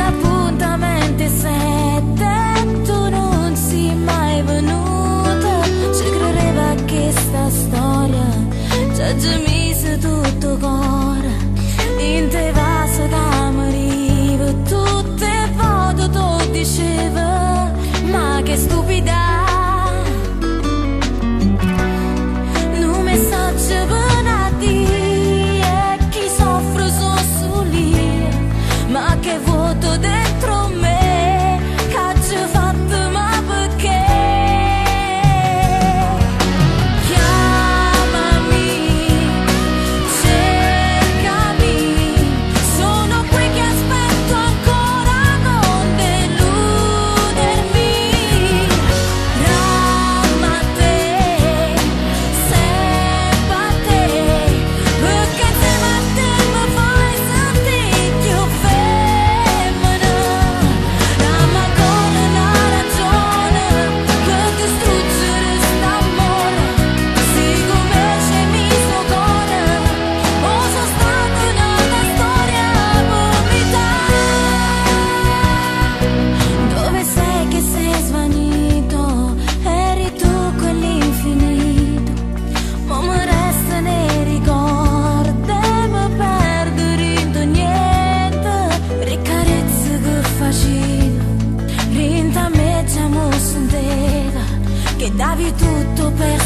appuntamenti sette, tu non sei mai venuta. Ci credeva che sta storia già mise tutto cuore in te vaso da moriva, tutte foto tu diceva, ma che stupida. Un messaggio per a dire chi soffre sono su lì, ma che vuoto dentro me, che ci ha fatto ma perché? Chiamami, cercami, sono qui che aspetto ancora, non deludermi. Ramma a te, sempre a te, perché insieme a te mi fai sentire più femmina. Ramma ancora la ragione per distruggere st'amore, siccome c'è miso cuore, o sono stata una storia vomita. Dove sei che sei svanito? Eri tu quell'infinito, ma mi resta nei ricordi, mi perdo rindo niente, ricarezze che facevo, rinta me già mo senteva che davi tutto per